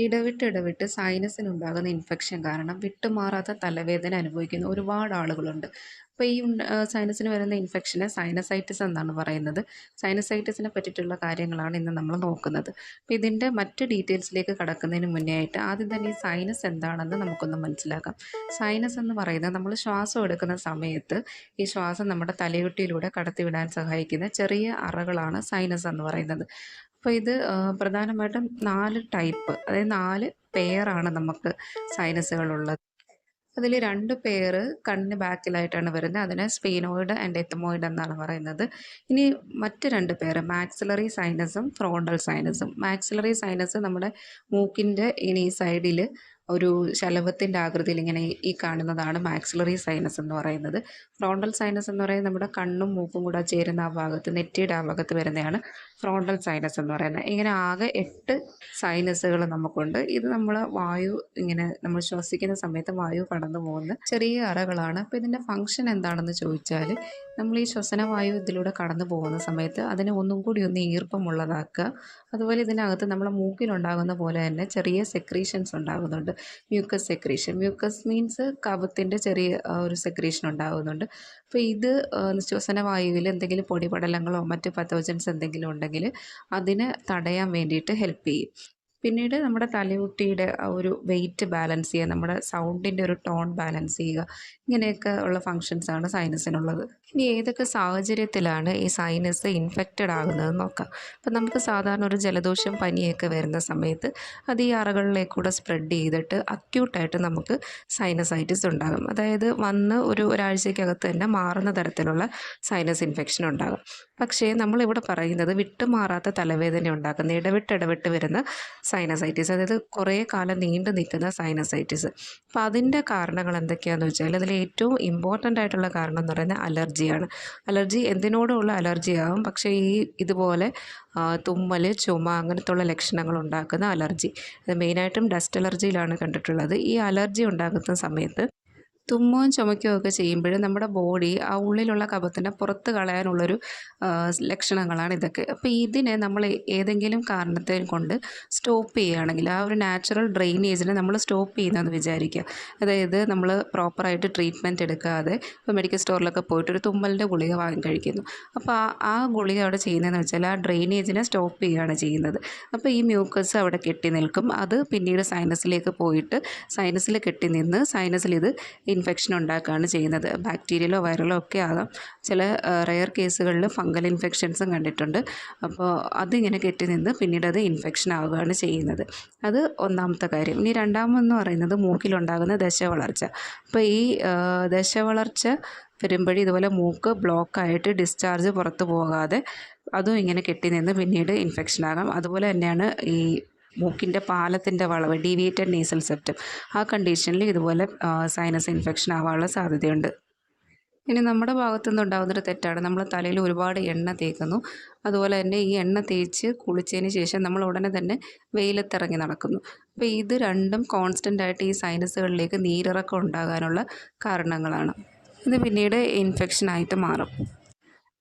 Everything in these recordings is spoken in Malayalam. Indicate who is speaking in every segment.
Speaker 1: ഇടവിട്ട് സൈനസിനുണ്ടാകുന്ന ഇൻഫെക്ഷൻ കാരണം വിട്ടുമാറാത്ത തലവേദന അനുഭവിക്കുന്ന ഒരുപാട് ആളുകളുണ്ട്. അപ്പോൾ ഈ സൈനസിന് വരുന്ന ഇൻഫെക്ഷനെ സൈനസൈറ്റിസ് എന്നാണ് പറയുന്നത്. സൈനസൈറ്റിസിനെ പറ്റിയിട്ടുള്ള കാര്യങ്ങളാണ് ഇന്ന് നമ്മൾ നോക്കുന്നത്. അപ്പോൾ ഇതിൻ്റെ മറ്റ് ഡീറ്റെയിൽസിലേക്ക് കടക്കുന്നതിന് മുന്നേ ആയിട്ട് ആദ്യം തന്നെ ഈ സൈനസ് എന്താണെന്ന് നമുക്കൊന്ന് മനസ്സിലാക്കാം. സൈനസ് എന്ന് പറയുന്നത് നമ്മൾ ശ്വാസം എടുക്കുന്ന സമയത്ത് ഈ ശ്വാസം നമ്മുടെ തലയൊട്ടിയിലൂടെ കടത്തിവിടാൻ സഹായിക്കുന്ന ചെറിയ അറകളാണ് സൈനസ് എന്ന് പറയുന്നത്. അപ്പോൾ ഇത് പ്രധാനമായിട്ടും 4 ടൈപ്പ്, അതായത് 4 പെയറാണ് നമുക്ക് സൈനസുകളുള്ളത്. അതിൽ 2 പെയർ കണ്ണിന് ബാക്കിലായിട്ടാണ് വരുന്നത്. അതിനെ സ്ഫീനോയിഡ് ആൻഡ് എത്തമോയിഡ് എന്നാണ് പറയുന്നത്. ഇനി മറ്റ് 2 പെയർ മാക്സിലറി സൈനസും ഫ്രോണ്ടൽ സൈനസും. മാക്സിലറി സൈനസ് നമ്മുടെ മൂക്കിൻ്റെ ഈ സൈഡിൽ ഒരു ശലഭത്തിൻ്റെ ആകൃതിയിൽ ഇങ്ങനെ ഈ കാണുന്നതാണ് മാക്സിലറി സൈനസ് എന്ന് പറയുന്നത്. ഫ്രോണ്ടൽ സൈനസ് എന്ന് പറയുന്നത് നമ്മുടെ കണ്ണും മൂക്കും കൂടെ ചേരുന്ന ആ ഭാഗത്ത്, നെറ്റിയുടെ ആ ഭാഗത്ത് വരുന്നതാണ് ഫ്രോണ്ടൽ സൈനസ് എന്ന് പറയുന്നത്. ഇങ്ങനെ ആകെ 8 സൈനസുകൾ നമുക്കുണ്ട്. ഇത് നമ്മൾ ഇങ്ങനെ നമ്മൾ ശ്വസിക്കുന്ന സമയത്ത് വായു കടന്നു പോകുന്ന ചെറിയ അറകളാണ്. അപ്പോൾ ഇതിൻ്റെ ഫങ്ഷൻ എന്താണെന്ന് ചോദിച്ചാൽ, നമ്മൾ ഈ ശ്വസനവായു ഇതിലൂടെ കടന്നു പോകുന്ന സമയത്ത് അതിനെ ഒന്നും കൂടി ഒന്ന് ഈർപ്പമുള്ളതാക്കുക. അതുപോലെ ഇതിനകത്ത് നമ്മളെ മൂക്കിലുണ്ടാകുന്ന പോലെ തന്നെ ചെറിയ സെക്രീഷൻസ് ഉണ്ടാകുന്നുണ്ട്. Mucus secretion. മ്യൂക്കസ് മീൻസ് കഫത്തിൻ്റെ ചെറിയ ഒരു സെക്രീഷൻ ഉണ്ടാകുന്നുണ്ട്. അപ്പോൾ ഇത് ശ്വസനവായുവിൽ എന്തെങ്കിലും പൊടിപടലങ്ങളോ മറ്റ് പത്തോജൻസ് എന്തെങ്കിലും ഉണ്ടെങ്കിൽ അതിനെ തടയാൻ വേണ്ടിയിട്ട് ഹെൽപ്പ് ചെയ്യും. പിന്നീട് നമ്മുടെ തലയൊട്ടിയുടെ ഒരു വെയിറ്റ് ബാലൻസ് ചെയ്യുക, നമ്മുടെ സൗണ്ടിൻ്റെ ഒരു ടോൺ ബാലൻസ് ചെയ്യുക, ഇങ്ങനെയൊക്കെ ഉള്ള ഫങ്ഷൻസാണ് സൈനസിനുള്ളത്. ഇനി ഏതൊക്കെ സാഹചര്യത്തിലാണ് ഈ സൈനസ് ഇൻഫെക്റ്റഡ് ആകുന്നതെന്ന് നോക്കാം. അപ്പം നമുക്ക് സാധാരണ ഒരു ജലദോഷം പനിയൊക്കെ വരുന്ന സമയത്ത് അത് ഈ അറകളിലേക്കൂടെ സ്പ്രെഡ് ചെയ്തിട്ട് അക്യൂട്ടായിട്ട് നമുക്ക് സൈനസൈറ്റിസ് ഉണ്ടാകും. അതായത് വന്ന് ഒരാഴ്ചയ്ക്കകത്ത് തന്നെ മാറുന്ന തരത്തിലുള്ള സൈനസ് ഇൻഫെക്ഷൻ ഉണ്ടാകും. പക്ഷേ നമ്മളിവിടെ പറയുന്നത് വിട്ടുമാറാത്ത തലവേദന ഉണ്ടാക്കുന്ന ഇടവിട്ട് വരുന്ന സൈനസൈറ്റിസ്, അതായത് കുറേ കാലം നീണ്ടു നിൽക്കുന്ന സൈനസൈറ്റിസ്. അപ്പോൾ അതിൻ്റെ കാരണങ്ങൾ എന്തൊക്കെയാണെന്ന് വെച്ചാൽ അതിൽ ഏറ്റവും ഇമ്പോർട്ടൻ്റ് ആയിട്ടുള്ള കാരണം എന്ന് പറയുന്നത് അലർജിയാണ്. അലർജി എന്തിനോടുമുള്ള അലർജി ആകും, പക്ഷേ ഇതുപോലെ തുമ്മൽ, ചുമ അങ്ങനത്തുള്ള ലക്ഷണങ്ങൾ ഉണ്ടാക്കുന്ന അലർജി, അത് മെയിനായിട്ടും ഡസ്റ്റ് അലർജിയിലാണ് കണ്ടിട്ടുള്ളത്. ഈ അലർജി ഉണ്ടാകുന്ന സമയത്ത് തുമ്മുകയും ചുമയ്ക്കുകയും ഒക്കെ ചെയ്യുമ്പോൾ നമ്മുടെ ബോഡി ആ ഉള്ളിലുള്ള കഫത്തിനെ പുറത്ത് കളയാനുള്ളൊരു ലക്ഷണങ്ങളാണ് ഇതൊക്കെ. അപ്പോൾ ഇതിനെ നമ്മൾ ഏതെങ്കിലും കാരണത്തെ കൊണ്ട് സ്റ്റോപ്പ് ചെയ്യുകയാണെങ്കിൽ, ആ ഒരു നാച്ചുറൽ ഡ്രെയിനേജിനെ നമ്മൾ സ്റ്റോപ്പ് ചെയ്യുന്നതെന്ന് വിചാരിക്കുക. അതായത് നമ്മൾ പ്രോപ്പറായിട്ട് ട്രീറ്റ്മെൻറ്റ് എടുക്കാതെ ഇപ്പോൾ മെഡിക്കൽ സ്റ്റോറിലൊക്കെ പോയിട്ടൊരു തുമ്മലിൻ്റെ ഗുളിക വാങ്ങി കഴിക്കുന്നു. അപ്പോൾ ആ ഗുളിക അവിടെ ചെയ്യുന്നതെന്ന് വെച്ചാൽ ആ ഡ്രെയിനേജിനെ സ്റ്റോപ്പ് ചെയ്യുകയാണ് ചെയ്യുന്നത്. അപ്പോൾ ഈ മ്യൂക്കസ് അവിടെ കെട്ടി നിൽക്കും. അത് പിന്നീട് സൈനസിലേക്ക് പോയിട്ട് സൈനസിൽ കെട്ടി നിന്ന് സൈനസിൽ ഇത് ഇൻഫെക്ഷൻ ഉണ്ടാക്കുകയാണ് ചെയ്യുന്നത്. ബാക്ടീരിയലോ വൈറലോ ഒക്കെ ആകാം. ചില റെയർ കേസുകളിൽ ഫംഗൽ ഇൻഫെക്ഷൻസും കണ്ടിട്ടുണ്ട്. അപ്പോൾ അതിങ്ങനെ കെട്ടി നിന്ന് പിന്നീട് അത് ഇൻഫെക്ഷൻ ആവുകയാണ് ചെയ്യുന്നത്. അത് ഒന്നാമത്തെ കാര്യം. ഇനി രണ്ടാമെന്ന് പറയുന്നത് മൂക്കിലുണ്ടാകുന്ന ദശവളർച്ച. അപ്പോൾ ഈ ദശവളർച്ച വരുമ്പോഴും ഇതുപോലെ മൂക്ക് ബ്ലോക്കായിട്ട് ഡിസ്ചാർജ് പുറത്ത് പോകാതെ അതും ഇങ്ങനെ കെട്ടി നിന്ന് പിന്നീട് ഇൻഫെക്ഷൻ ആകാം. അതുപോലെ തന്നെയാണ് ഈ മൂക്കിൻ്റെ പാലത്തിൻ്റെ വളവ്, ഡീവിയേറ്റഡ് നേസൽ സെപ്റ്റം, ആ കണ്ടീഷനിൽ ഇതുപോലെ സൈനസ് ഇൻഫെക്ഷൻ ആവാനുള്ള സാധ്യതയുണ്ട്. ഇനി നമ്മുടെ ഭാഗത്തു നിന്നുണ്ടാകുന്നൊരു തെറ്റാണ്, നമ്മൾ തലയിൽ ഒരുപാട് എണ്ണ തേക്കുന്നു. അതുപോലെ തന്നെ ഈ എണ്ണ തേച്ച് കുളിച്ചതിന് ശേഷം നമ്മൾ ഉടനെ തന്നെ വെയിലത്തിറങ്ങി നടക്കുന്നു. അപ്പോൾ ഇത് രണ്ടും കോൺസ്റ്റൻ്റായിട്ട് ഈ സൈനസുകളിലേക്ക് നീരിറക്കം ഉണ്ടാകാനുള്ള കാരണങ്ങളാണ്. ഇത് പിന്നീട് ഇൻഫെക്ഷനായിട്ട് മാറും.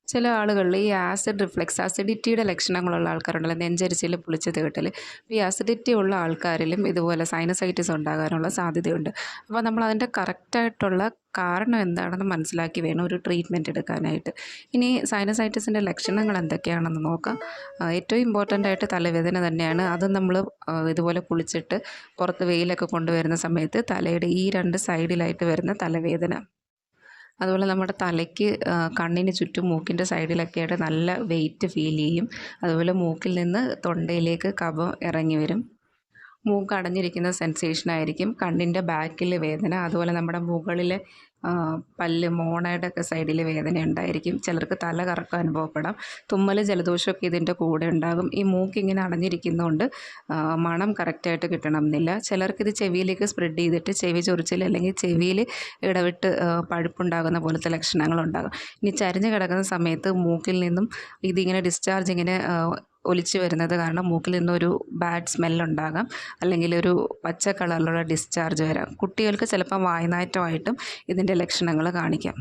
Speaker 1: ചില ആളുകളിൽ ഈ ആസിഡ് റിഫ്ലക്സ്, അസിഡിറ്റിയുടെ ലക്ഷണങ്ങളുള്ള ആൾക്കാരുണ്ടല്ലോ, നെഞ്ചരിച്ചിൽ, പുളിച്ചത് കെട്ടൽ. ഈ അസിഡിറ്റി ഉള്ള ആൾക്കാരിലും ഇതുപോലെ സൈനസൈറ്റിസ് ഉണ്ടാകാനുള്ള സാധ്യതയുണ്ട്. അപ്പോൾ നമ്മൾ അതിൻ്റെ കറക്റ്റായിട്ടുള്ള കാരണം എന്താണെന്ന് മനസ്സിലാക്കി വേണം ഒരു ട്രീറ്റ്മെൻറ്റ് എടുക്കാനായിട്ട്. ഇനി സൈനസൈറ്റിസിൻ്റെ ലക്ഷണങ്ങൾ എന്തൊക്കെയാണെന്ന് നോക്കാം. ഏറ്റവും ഇമ്പോർട്ടൻ്റ് ആയിട്ട് തലവേദന തന്നെയാണ്. അത് നമ്മൾ ഇതുപോലെ കുളിച്ചിട്ട് പുറത്ത് വെയിലൊക്കെ കൊണ്ടുവരുന്ന സമയത്ത് തലയുടെ ഈ 2 സൈഡിലായിട്ട് വരുന്ന തലവേദന. അതുപോലെ നമ്മുടെ തലയ്ക്ക് കണ്ണിന് ചുറ്റും മൂക്കിൻ്റെ സൈഡിലൊക്കെയായിട്ട് നല്ല വെയിറ്റ് ഫീൽ ചെയ്യും. അതുപോലെ മൂക്കിൽ നിന്ന് തൊണ്ടയിലേക്ക് കഫം ഇറങ്ങി വരും. മൂക്ക് അടഞ്ഞിരിക്കുന്ന സെൻസേഷനായിരിക്കും. കണ്ണിൻ്റെ ബാക്കിൽ വേദന, അതുപോലെ നമ്മുടെ മുകളിലെ പല്ല്, മോണയുടെ ഒക്കെ സൈഡിൽ വേദന ഉണ്ടായിരിക്കും. ചിലർക്ക് തല കറക്കം അനുഭവപ്പെടാം. തുമ്മൽ, ജലദോഷമൊക്കെ ഇതിൻ്റെ കൂടെ ഉണ്ടാകും. ഈ മൂക്കിങ്ങനെ അടഞ്ഞിരിക്കുന്നതുകൊണ്ട് മണം കറക്റ്റായിട്ട് കിട്ടണമെന്നില്ല. ചിലർക്കിത് ചെവിയിലേക്ക് സ്പ്രെഡ് ചെയ്തിട്ട് ചെവി ചൊറിച്ചിൽ അല്ലെങ്കിൽ ചെവിയിൽ ഇടവിട്ട് പഴുപ്പുണ്ടാകുന്ന പോലത്തെ ലക്ഷണങ്ങളുണ്ടാകും. ഇനി ചരിഞ്ഞ് കിടക്കുന്ന സമയത്ത് മൂക്കിൽ നിന്നും ഇതിങ്ങനെ ഡിസ്ചാർജ് ഇങ്ങനെ ഒലിച്ചു വരുന്നത് കാരണം മൂക്കിൽ നിന്നൊരു ബാഡ് സ്മെല്ലുണ്ടാകാം, അല്ലെങ്കിൽ ഒരു പച്ച കളറിലുള്ള ഡിസ്ചാർജ് വരാം. കുട്ടികൾക്ക് ചിലപ്പം വായ്നാറ്റമായിട്ടും ഇതിൻ്റെ ലക്ഷണങ്ങൾ കാണിക്കാം.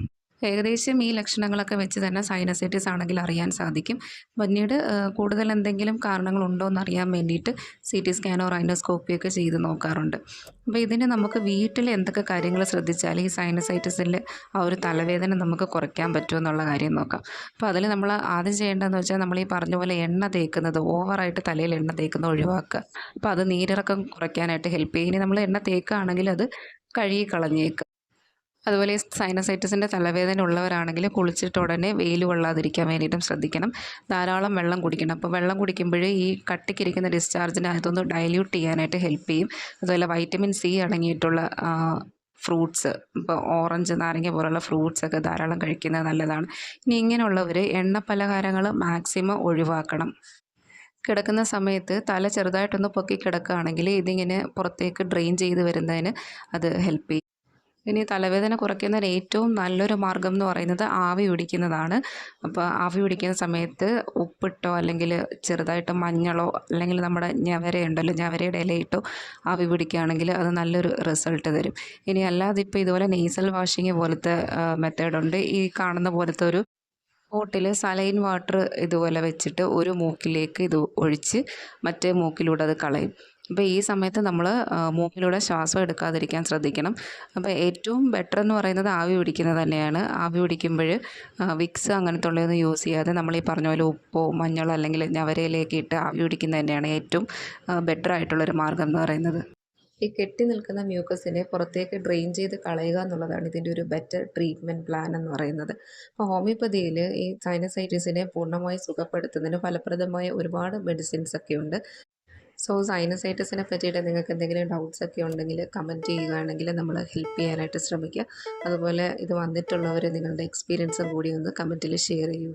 Speaker 1: ഏകദേശം ഈ ലക്ഷണങ്ങളൊക്കെ വെച്ച് തന്നെ സൈനസൈറ്റിസ് ആണെങ്കിൽ അറിയാൻ സാധിക്കും. പിന്നീട് കൂടുതൽ എന്തെങ്കിലും കാരണങ്ങളുണ്ടോ എന്നറിയാൻ വേണ്ടിയിട്ട് CT സ്കാനോ റൈനോസ്കോപ്പിയൊക്കെ ചെയ്ത് നോക്കാറുണ്ട്. അപ്പോൾ ഇതിന് നമുക്ക് വീട്ടിൽ എന്തൊക്കെ കാര്യങ്ങൾ ശ്രദ്ധിച്ചാൽ ഈ സൈനസൈറ്റിസിൽ ആ ഒരു തലവേദന നമുക്ക് കുറയ്ക്കാൻ പറ്റുമെന്നുള്ള കാര്യം നോക്കാം. അപ്പോൾ അതിൽ നമ്മൾ ആദ്യം ചെയ്യേണ്ടതെന്ന് വെച്ചാൽ നമ്മൾ ഈ പറഞ്ഞ പോലെ എണ്ണ തേക്കുന്നത് ഓവറായിട്ട് തലയിൽ എണ്ണ തേക്കുന്നത് ഒഴിവാക്കുക. അപ്പോൾ അത് നീരിറക്കം കുറയ്ക്കാനായിട്ട് ഹെൽപ്പ് ചെയ്യും. ഇനി നമ്മൾ എണ്ണ തേക്കുകയാണെങ്കിൽ അത് കഴുകി കളഞ്ഞേക്കുക. അതുപോലെ ഈ സൈനസൈറ്റിസിൻ്റെ തലവേദന ഉള്ളവരാണെങ്കിൽ കുളിച്ചിട്ട് ഉടനെ വെയിൽ കൊള്ളാതിരിക്കാൻ വേണ്ടിയിട്ടും ശ്രദ്ധിക്കണം. ധാരാളം വെള്ളം കുടിക്കണം. അപ്പോൾ വെള്ളം കുടിക്കുമ്പോൾ ഈ കട്ടിക്കിരിക്കുന്ന ഡിസ്ചാർജിനെ അതൊന്ന് ഡൈല്യൂട്ട് ചെയ്യാനായിട്ട് ഹെൽപ്പ് ചെയ്യും. അതുപോലെ വൈറ്റമിൻ C അടങ്ങിയിട്ടുള്ള ഫ്രൂട്ട്സ്, ഇപ്പോൾ ഓറഞ്ച്, നാരങ്ങ പോലുള്ള ഫ്രൂട്ട്സൊക്കെ ധാരാളം കഴിക്കുന്നത് നല്ലതാണ്. ഇനി ഇങ്ങനെയുള്ളവർ എണ്ണ പലഹാരങ്ങൾ മാക്സിമം ഒഴിവാക്കണം. കിടക്കുന്ന സമയത്ത് തല ചെറുതായിട്ടൊന്ന് പൊക്കി കിടക്കുകയാണെങ്കിൽ ഇതിങ്ങനെ പുറത്തേക്ക് ഡ്രെയിൻ ചെയ്ത് വരുന്നതിന് അത് ഹെൽപ്പ് ചെയ്യും. ഇനി തലവേദന കുറയ്ക്കുന്നതിന് ഏറ്റവും നല്ലൊരു മാർഗ്ഗം എന്ന് പറയുന്നത് ആവി പിടിക്കുന്നതാണ്. അപ്പോൾ ആവി പിടിക്കുന്ന സമയത്ത് ഉപ്പിട്ടോ അല്ലെങ്കിൽ ചെറുതായിട്ട് മഞ്ഞളോ അല്ലെങ്കിൽ നമ്മുടെ ഞവരയുണ്ടല്ലോ, ഞവരയുടെ ഇലയിട്ടോ ആവി പിടിക്കുകയാണെങ്കിൽ അത് നല്ലൊരു റിസൾട്ട് തരും. ഇനി അല്ലാതെ ഇപ്പോൾ ഇതുപോലെ നെയ്സൽ വാഷിങ് പോലത്തെ മെത്തേഡുണ്ട്. ഈ കാണുന്ന പോലത്തെ ഒരു ബോട്ടിൽ സലൈൻ വാട്ടർ ഇതുപോലെ വെച്ചിട്ട് ഒരു മൂക്കിലേക്ക് ഇത് ഒഴിച്ച് മറ്റേ മൂക്കിലൂടെ അത് കളയും. അപ്പോൾ ഈ സമയത്ത് നമ്മൾ മൂക്കിലൂടെ ശ്വാസം എടുക്കാതിരിക്കാൻ ശ്രദ്ധിക്കണം. അപ്പോൾ ഏറ്റവും ബെറ്റർ എന്ന് പറയുന്നത് ആവി പിടിക്കുന്നത് തന്നെയാണ്. ആവി പിടിക്കുമ്പോൾ വിക്സ് അങ്ങനത്തെ ഉള്ളതൊന്നും യൂസ് ചെയ്യാതെ നമ്മൾ ഈ പറഞ്ഞ പോലെ ഉപ്പോ മഞ്ഞളോ അല്ലെങ്കിൽ ഞവരയിലേക്ക് ഇട്ട് ആവി പിടിക്കുന്നത് തന്നെയാണ് ഏറ്റവും ബെറ്റർ ആയിട്ടുള്ളൊരു മാർഗ്ഗം എന്ന് പറയുന്നത്. ഈ കെട്ടി നിൽക്കുന്ന മ്യൂക്കസിനെ പുറത്തേക്ക് ഡ്രെയിൻ ചെയ്ത് കളയുക എന്നുള്ളതാണ് ഇതിൻ്റെ ഒരു ബെറ്റർ ട്രീറ്റ്മെൻറ്റ് പ്ലാൻ എന്ന് പറയുന്നത്. അപ്പോൾ ഹോമിയോപ്പതിയിൽ ഈ സൈനസൈറ്റിസിനെ പൂർണ്ണമായി സുഖപ്പെടുത്തുന്നതിന് ഫലപ്രദമായ ഒരുപാട് മെഡിസിൻസ് ഒക്കെ ഉണ്ട്. സോ സൈനസൈറ്റിസിനെ പറ്റിയിട്ട് നിങ്ങൾക്ക് എന്തെങ്കിലും ഡൗട്ട്സ് ഒക്കെ ഉണ്ടെങ്കിൽ കമൻറ്റ് ചെയ്യുകയാണെങ്കിൽ നമ്മൾ ഹെൽപ്പ് ചെയ്യാനായിട്ട് ശ്രമിക്കുക. അതുപോലെ ഇത് വന്നിട്ടുള്ളവർ നിങ്ങളുടെ എക്സ്പീരിയൻസും കൂടി ഒന്ന് കമൻറ്റിൽ ഷെയർ ചെയ്യൂ.